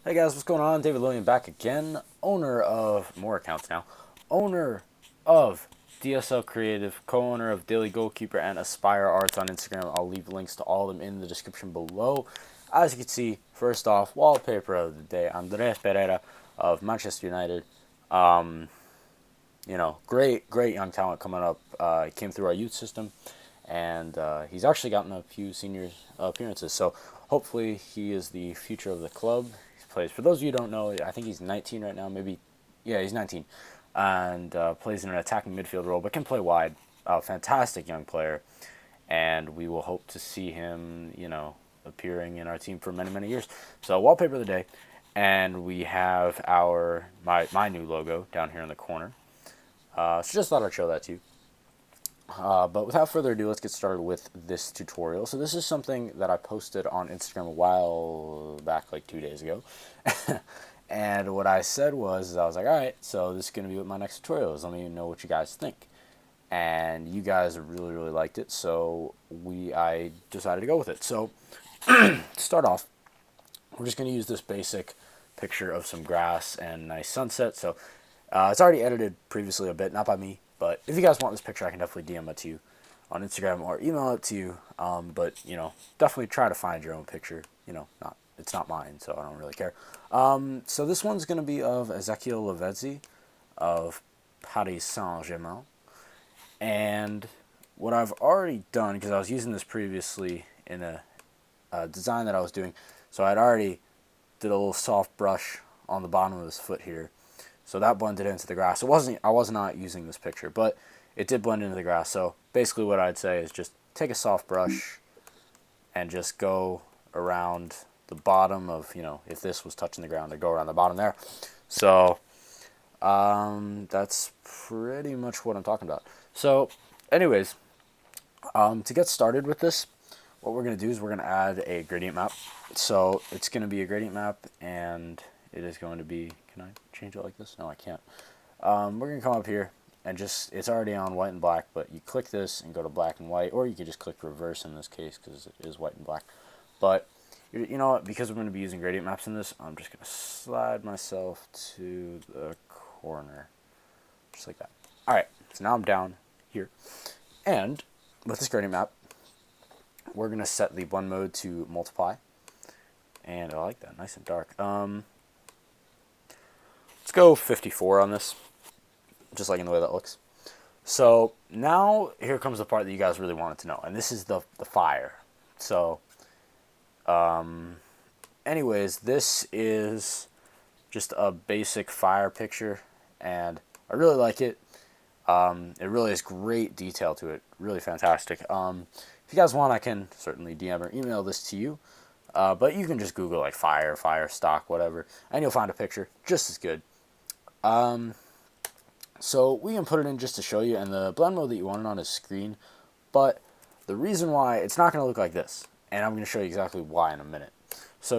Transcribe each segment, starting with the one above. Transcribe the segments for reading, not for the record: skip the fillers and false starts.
Hey guys, what's going on? David Lillian back again, owner of more accounts now, owner of DSL Creative, co-owner of Daily Goalkeeper and Aspire Arts on Instagram. I'll leave links to all of them in the description below. As you can see, first off, wallpaper of the day, Andres Pereira of Manchester United. Um, great young talent coming up. He came through our youth system, and he's actually gotten a few senior appearances. So hopefully he is the future of the club. He plays. For those of you who don't know, I think he's 19 right now. Maybe, yeah, he's 19, and plays in an attacking midfield role, but can play wide. Fantastic young player, and we will hope to see him, appearing in our team for many years. So wallpaper of the day, and we have my new logo down here in the corner. So just thought I'd show that to you. But without further ado, let's get started with this tutorial. So this is something that I posted on Instagram a while back, like 2 days ago. And what I said was, I was like, all right, so this is going to be what my next tutorial is. Let me know what you guys think. And you guys really liked it, so I decided to go with it. So to start off, we're just going to use this basic picture of some grass and nice sunset. So it's already edited previously a bit, not by me, but if you guys want this picture, I can definitely DM it to you on Instagram or email it to you. But definitely try to find your own picture. Not it's not mine, so I don't really care. So this one's going to be of Ezekiel Lavezzi of Paris Saint-Germain. And what I've already done, because I was using this previously in a design that I was doing, so I'd already did a little soft brush on the bottom of his foot here. So that blended into the grass. I was not using this picture, but it did blend into the grass. So basically what I'd say is just take a soft brush and just go around the bottom of, if this was touching the ground, I'd go around the bottom there. So that's pretty much what I'm talking about. So anyways, to get started with this, what we're going to do is we're going to add a gradient map. So it's going to be a gradient map, and it is going to be, can I change it like this? No, I can't. We're going to come up here, and it's already on white and black, but you click this and go to black and white, or you could just click reverse in this case because it is white and black. But you know what, because we're going to be using gradient maps in this, I'm just going to slide myself to the corner, just like that. All right, so now I'm down here, and with this gradient map, we're going to set the blend mode to multiply, and I like that, nice and dark. Let's go 54 on this, just like in the way that looks. So now here comes the part that you guys really wanted to know, and this is the fire. So anyways, this is just a basic fire picture, and I really like it. It really has great detail to it, really fantastic. If you guys want, I can certainly DM or email this to you, but you can just Google like fire stock, whatever, and you'll find a picture just as good. So we can put it in just to show you, and the blend mode that you want it on is screen, but the reason why it's not going to look like this, and I'm going to show you exactly why in a minute. So,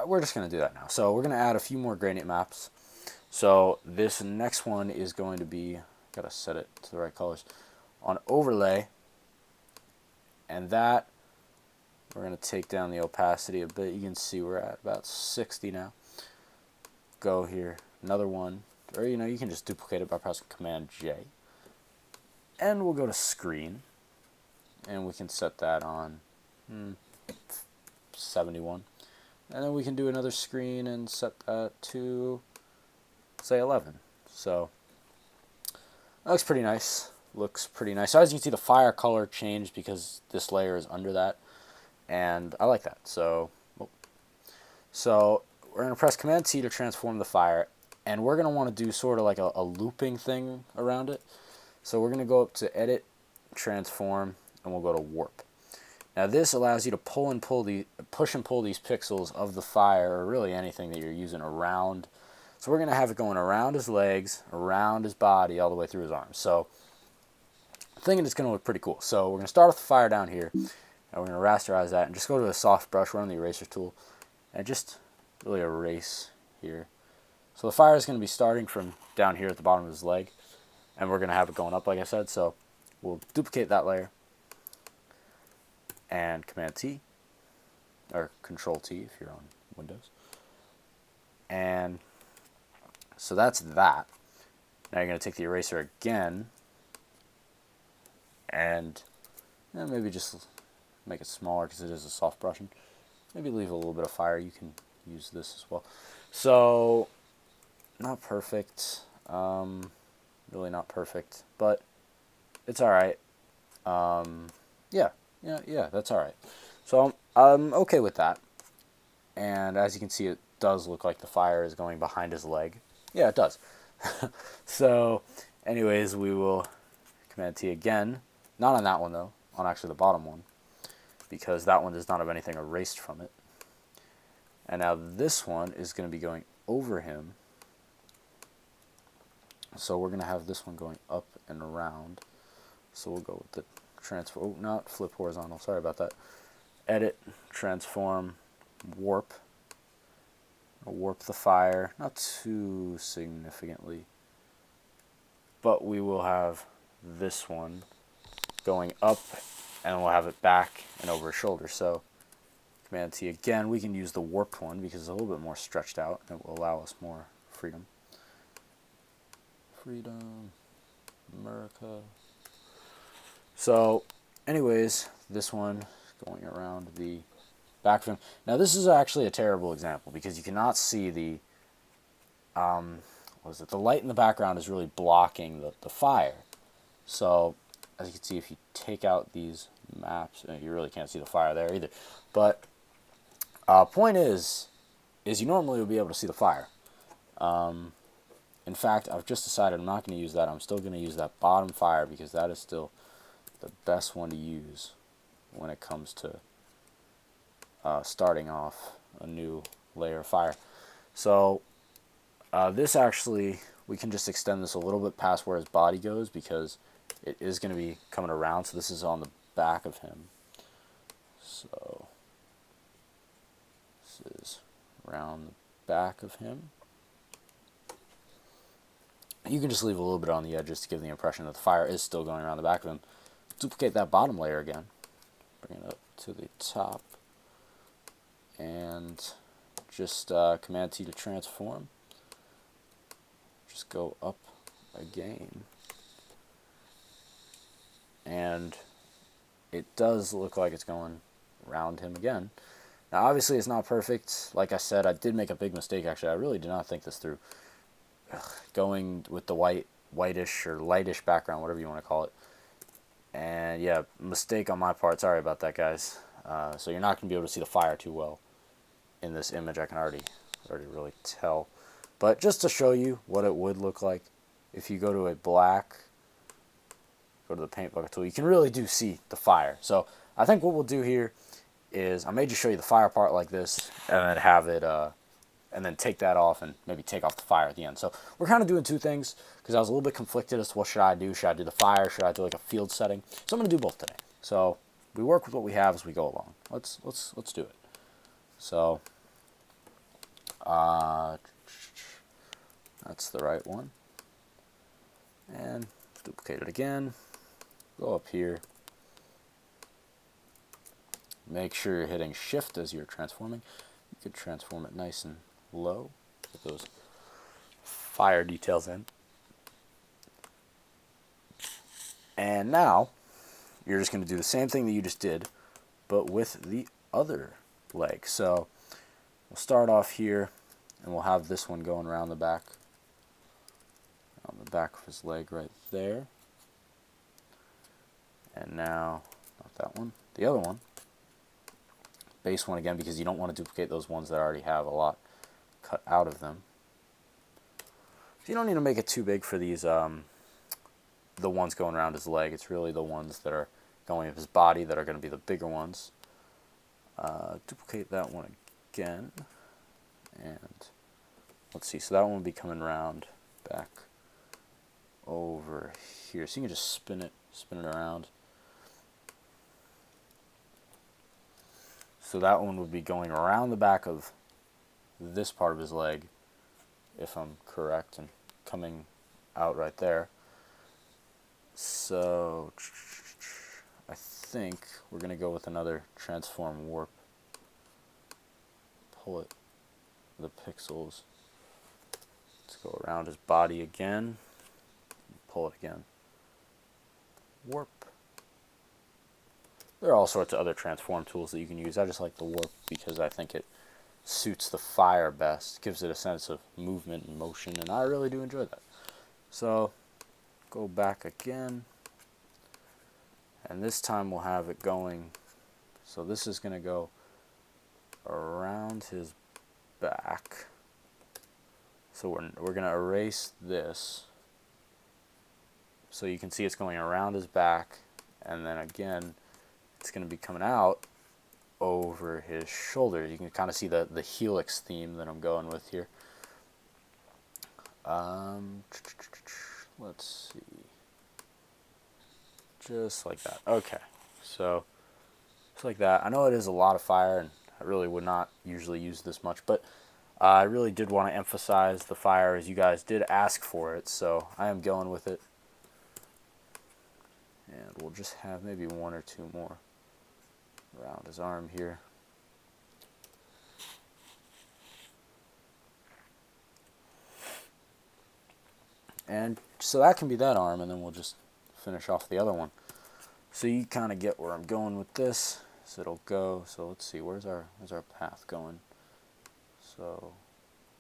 we're just going to do that now. So we're going to add a few more gradient maps. So this next one is going to be, got to set it to the right colors, on overlay, and that, we're going to take down the opacity a bit. You can see we're at about 60 now. Go here, another one, or you can just duplicate it by pressing Command J. And we'll go to screen, and we can set that on 71. And then we can do another screen and set that to, say, 11. So that looks pretty nice. So as you can see, the fire color changed because this layer is under that, and I like that. So we're going to press Command T to transform the fire, and we're going to want to do sort of like a looping thing around it. So we're going to go up to Edit, Transform, and we'll go to Warp. Now this allows you to push and pull these pixels of the fire, or really anything that you're using, around. So we're going to have it going around his legs, around his body, all the way through his arms. So I'm thinking it's going to look pretty cool. So we're going to start with the fire down here, and we're going to rasterize that, and just go to a soft brush, run the eraser tool, and just really erase here. So the fire is going to be starting from down here at the bottom of his leg, and we're going to have it going up, like I said. So we'll duplicate that layer, and Command T, or Control T if you're on Windows. So that's that. Now you're going to take the eraser again and maybe just make it smaller because it is a soft brushing. Maybe leave a little bit of fire. You can use this as well. So, not perfect. Really not perfect, but it's all right. Yeah, that's all right. So I'm okay with that. And as you can see, it does look like the fire is going behind his leg. Yeah, it does. So, anyways, we will Command T again. Not on that one though, on actually the bottom one, because that one does not have anything erased from it. And now this one is going to be going over him. So we're going to have this one going up and around. So we'll go with the transform, oh, not flip horizontal, sorry about that. Edit, transform, warp. Warp the fire, not too significantly. But we will have this one going up, and we'll have it back and over his shoulder. So Command T again, we can use the warped one because it's a little bit more stretched out and it will allow us more freedom. Freedom, America. So anyways, this one going around the back of him. Now this is actually a terrible example because you cannot see the what is it? The light in the background is really blocking the fire. So as you can see, if you take out these maps, you really can't see the fire there either. But point is you normally would be able to see the fire. In fact, I've just decided I'm not going to use that. I'm still going to use that bottom fire because that is still the best one to use when it comes to starting off a new layer of fire. So this actually, we can just extend this a little bit past where his body goes because it is going to be coming around. So this is on the back of him. So this is around the back of him. You can just leave a little bit on the edges to give the impression that the fire is still going around the back of him. Duplicate that bottom layer again. Bring it up to the top. And just Command T to transform. Just go up again. And it does look like it's going around him again. Now obviously it's not perfect. Like I said, I did make a big mistake actually. I really did not think this through. Going with the whitish or lightish background, whatever you want to call it. And yeah, mistake on my part. Sorry about that, guys. So you're not going to be able to see the fire too well in this image. I can already really tell. But just to show you what it would look like, if you go to a black, go to the paint bucket tool, you can really do see the fire. So I think what we'll do here is I may just show you the fire part like this, and then have it, and then take that off and maybe take off the fire at the end. So we're kind of doing two things because I was a little bit conflicted as to what should I do. Should I do the fire? Should I do like a field setting? So I'm going to do both today. So we work with what we have as we go along. Let's do it. So that's the right one. And duplicate it again. Go up here. Make sure you're hitting Shift as you're transforming. You could transform it nice and low. Get those fire details in. And now you're just going to do the same thing that you just did, but with the other leg. So we'll start off here, and we'll have this one going around the back. On the back of his leg right there. And now, not that one, the other one. Base one again because you don't want to duplicate those ones that already have a lot cut out of them. So you don't need to make it too big for these, the ones going around his leg. It's really the ones that are going up his body that are going to be the bigger ones. Duplicate that one again. And let's see, so that one will be coming around back over here. So you can just spin it around. So that one would be going around the back of this part of his leg, if I'm correct, and coming out right there. So I think we're going to go with another transform warp. Pull it, the pixels Let's go around his body again. Pull it again. Warp. There are all sorts of other transform tools that you can use. I just like the warp because I think it suits the fire best. Gives it a sense of movement and motion, and I really do enjoy that. So, go back again. And this time we'll have it going. So this is going to go around his back. So we're going to erase this. So you can see it's going around his back. And then again, it's going to be coming out over his shoulders. You can kind of see the helix theme that I'm going with here. Let's see. Just like that. Okay. So, just like that. I know it is a lot of fire, and I really would not usually use this much, but I really did want to emphasize the fire as you guys did ask for it, so I am going with it. And we'll just have maybe one or two more around his arm here. And so that can be that arm, and then we'll just finish off the other one. So you kind of get where I'm going with this. So it'll go. So let's see, where's our path going? So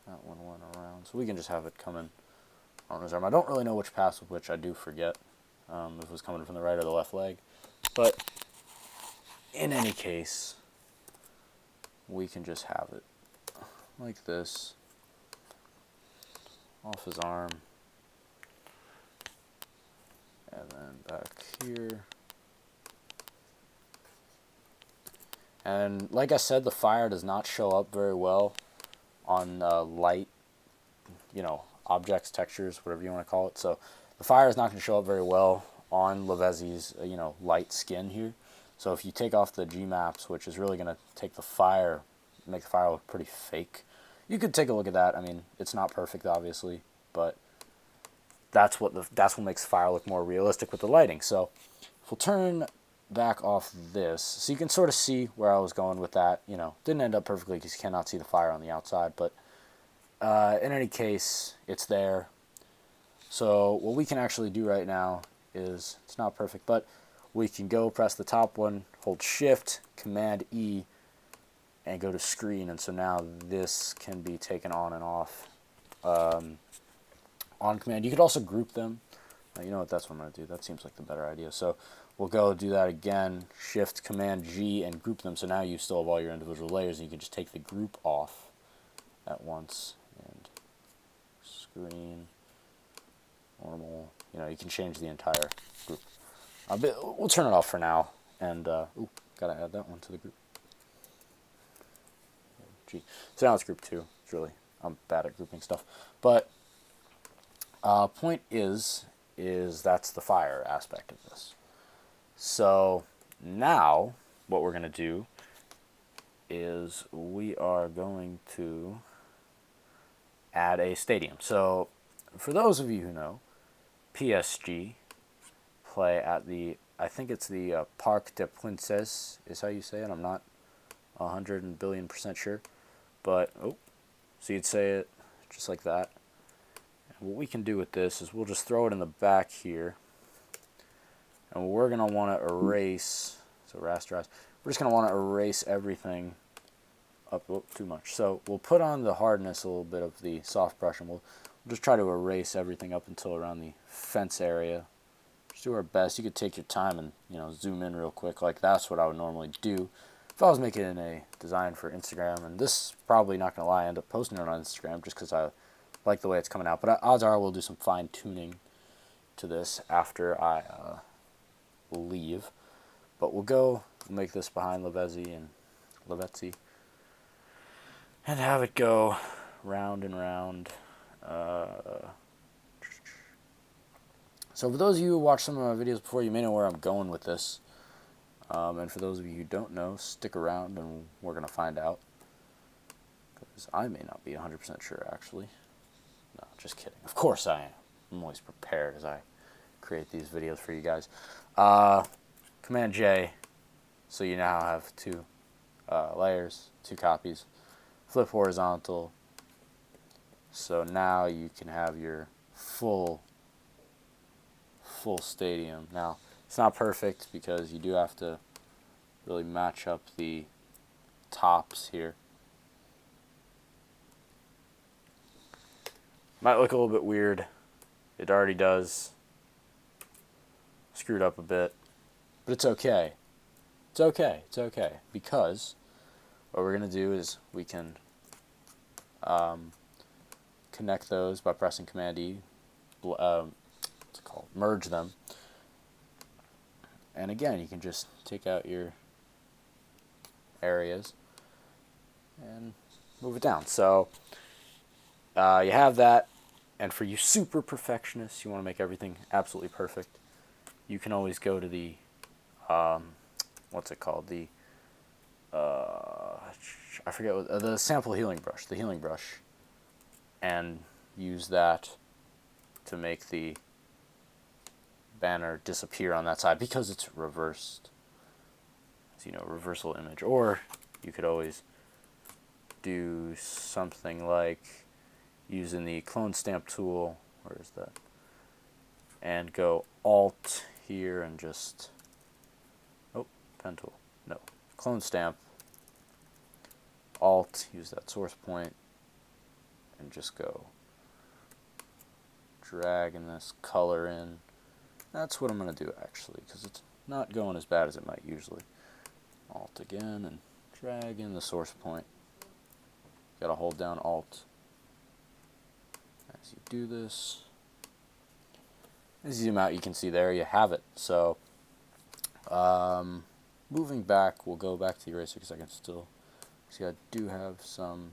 that one went around. So we can just have it coming on his arm. I don't really know which path with which. I do forget if it was coming from the right or the left leg. But in any case, we can just have it like this off his arm. And then back here. And like I said, the fire does not show up very well on light, objects, textures, whatever you want to call it. So the fire is not going to show up very well on Lavezzi's, light skin here. So if you take off the G-maps, which is really going to take the fire, make the fire look pretty fake, you could take a look at that. I mean, it's not perfect, obviously, but that's what makes fire look more realistic with the lighting. So if we'll turn back off this, so you can sort of see where I was going with that. Didn't end up perfectly because you cannot see the fire on the outside, but in any case, it's there. So what we can actually do right now is, it's not perfect, but we can go press the top one, hold Shift, Command E, and go to screen. And so now this can be taken on and off on command. You could also group them. You know what, that's what I'm going to do. That seems like the better idea. So we'll go do that again, Shift, Command G, and group them. So now you still have all your individual layers, and you can just take the group off at once. And screen, normal. You can change the entire group. We'll turn it off for now. And, gotta add that one to the group. G. So now it's group 2. It's really, I'm bad at grouping stuff. But, point is that's the fire aspect of this. So now what we're going to do is we are going to add a stadium. So for those of you who know, PSG play at the, I think it's the Parc des Princes is how you say it. I'm not 100 billion% sure, but so you'd say it just like that. And what we can do with this is we'll just throw it in the back here, and we're going to want to erase, so rasterize, we're just going to want to erase everything up, too much. So we'll put on the hardness a little bit of the soft brush, and we'll just try to erase everything up until around the fence area. Just do our best. You could take your time and zoom in real quick. Like that's what I would normally do if I was making a design for Instagram. And this is probably, not going to lie, I end up posting it on Instagram just because I like the way it's coming out. But odds are we'll do some fine tuning to this after I leave. But we'll make this behind Lavezzi and Lavezzi and have it go round and round. So for those of you who watched some of my videos before, you may know where I'm going with this. And for those of you who don't know, stick around and we're going to find out. Because I may not be 100% sure, actually. No, just kidding. Of course I am. I'm always prepared as I create these videos for you guys. Command J, so you now have 2 layers, 2 copies. Flip horizontal, So now you can have your full stadium. Now, it's not perfect because you do have to really match up the tops here. Might look a little bit weird. It already does. Screwed up a bit. But it's okay. It's okay. It's okay. Because what we're going to do is we can connect those by pressing Command E. What's it called? Merge them. And again, you can just take out your areas and move it down. So you have that. And for you super perfectionists, you want to make everything absolutely perfect, you can always go to the, what's it called? The, I forget what, the sample healing brush, and use that to make the banner disappear on that side because it's reversed. As you know, reversal image. Or you could always do something like using the clone stamp tool, where is that? And go Alt here and just, oh, pen tool, no, clone stamp, Alt, use that source point, and just go dragging this color in. That's what I'm going to do actually, because it's not going as bad as it might usually. Alt again and drag in the source point. Got to hold down Alt as you do this. As you zoom out, you can see there you have it. So moving back, we'll go back to the eraser because I can still see I do have some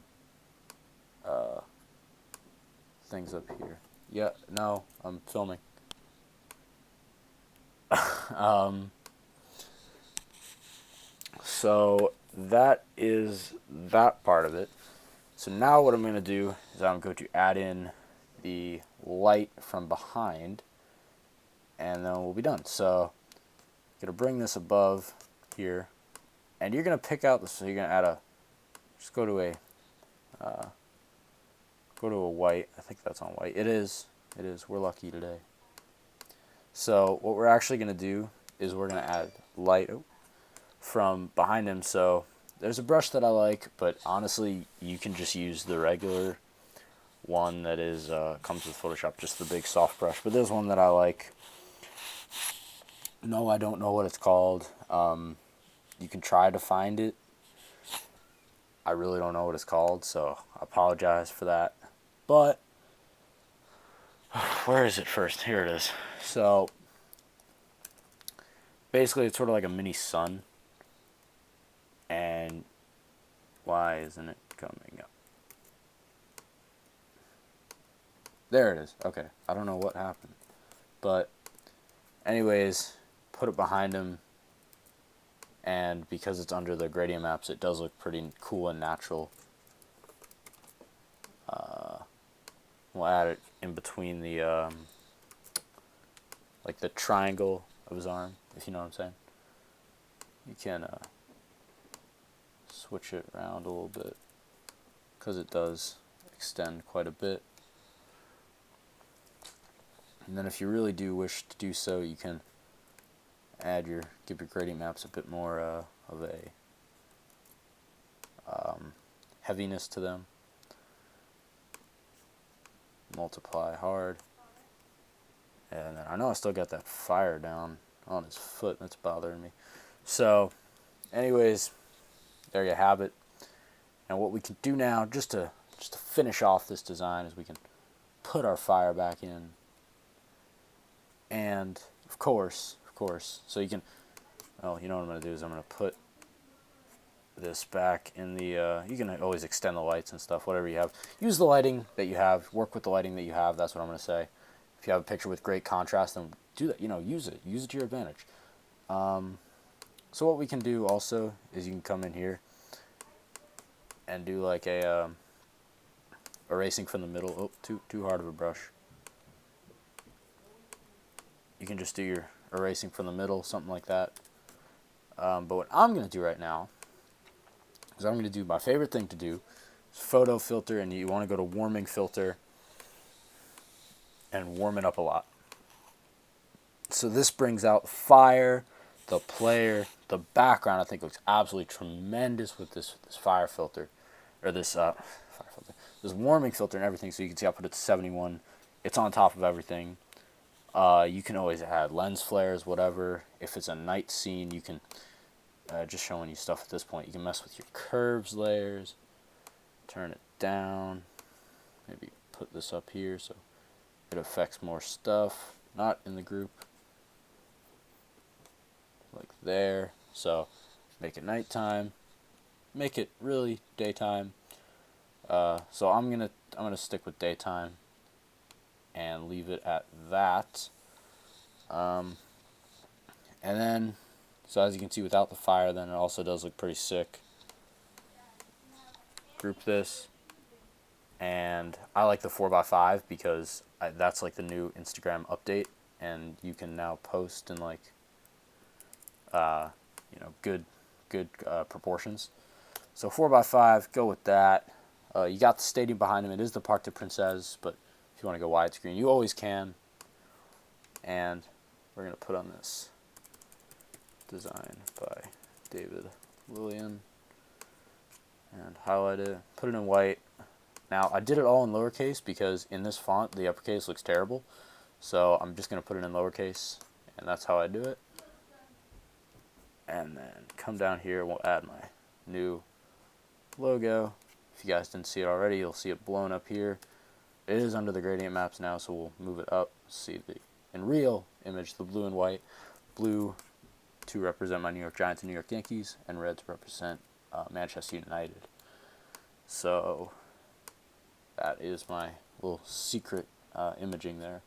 things up here. Yeah, no, I'm filming. So that is that part of it. So now what I'm going to do is I'm going to add in the light from behind, and then we'll be done. So I'm going to bring this above here, and you're going to pick out, so you're going to add a, just go to a white. I think that's on white. It is. We're lucky today. So what we're actually going to do is we're going to add light from behind him. So there's a brush that I like, but honestly, you can just use the regular one that is comes with Photoshop, just the big soft brush. But there's one that I like. No, I don't know what it's called. You can try to find it. I really don't know what it's called, so I apologize for that. But where is it first? Here it is. So basically, it's sort of like a mini sun. And why isn't it coming up? There it is. Okay. I don't know what happened. But anyways, put it behind him. And because it's under the gradient maps, it does look pretty cool and natural. We'll add it in between the, like the triangle of his arm, if you know what I'm saying. You can switch it around a little bit, because it does extend quite a bit. And then if you really do wish to do so, you can give your gradient maps a bit more of a heaviness to them. Multiply hard. And then I know I still got that fire down on his foot. That's bothering me. So, anyways, there you have it. And what we can do now, just to finish off this design, is we can put our fire back in. And of course, so you can, oh, you know what I'm going to do is I'm going to put this back in the, you can always extend the lights and stuff, whatever you have. Use the lighting that you have, work with the lighting that you have, that's what I'm going to say. If you have a picture with great contrast, then do that, use it to your advantage. So what we can do also is you can come in here and do like a erasing from the middle. Oh, too hard of a brush. You can just do your erasing from the middle, something like that. But what I'm going to do right now is I'm going to do my favorite thing to do, photo filter, and you want to go to warming filter and warm it up a lot. So this brings out fire, the player, the background. I think looks absolutely tremendous with this fire filter, or this fire filter, this warming filter and everything. So you can see I put it to 71. It's on top of everything. You can always add lens flares, whatever. If it's a night scene, you can just showing you stuff at this point. You can mess with your curves layers, turn it down, maybe put this up here so it affects more stuff, not in the group, like there. So make it nighttime, make it really daytime. So I'm gonna stick with daytime and leave it at that. And then, so as you can see, without the fire, then it also does look pretty sick. Group this, and I like the 4x5 because that's like the new Instagram update, and you can now post in like, good proportions. So 4x5, go with that. You got the stadium behind him. It is the Parc des Princes, but if you want to go widescreen, you always can. And we're going to put on this design by David Lillian and highlight it, put it in white. Now I did it all in lowercase because in this font the uppercase looks terrible, so I'm just going to put it in lowercase, and that's how I do it. And then come down here, we'll add my new logo. If you guys didn't see it already, you'll see it blown up here. It is under the gradient maps now, so we'll move it up. See the in real image, the blue and white. Blue to represent my New York Giants and New York Yankees, and red to represent Manchester United. So that is my little secret imaging there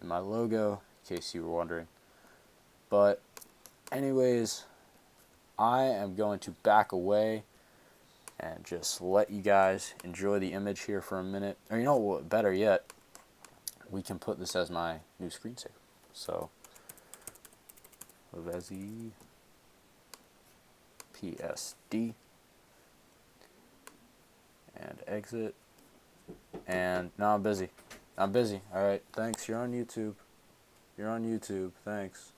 in my logo, in case you were wondering. But anyways, I am going to back away and just let you guys enjoy the image here for a minute. Or you know what, better yet, we can put this as my new screensaver. So, Lavezzi PSD, and exit. And now I'm busy. Alright, thanks. You're on YouTube. Thanks.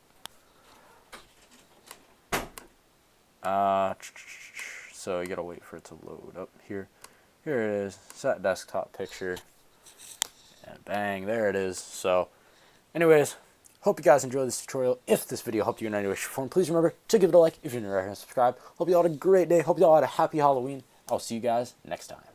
So you gotta wait for it to load up here. Here it is. Set desktop picture. And bang, there it is. So, anyways, hope you guys enjoyed this tutorial. If this video helped you in any way, shape, or form, please remember to give it a like. If you're new, and subscribe. Hope you all had a great day. Hope you all had a happy Halloween. I'll see you guys next time.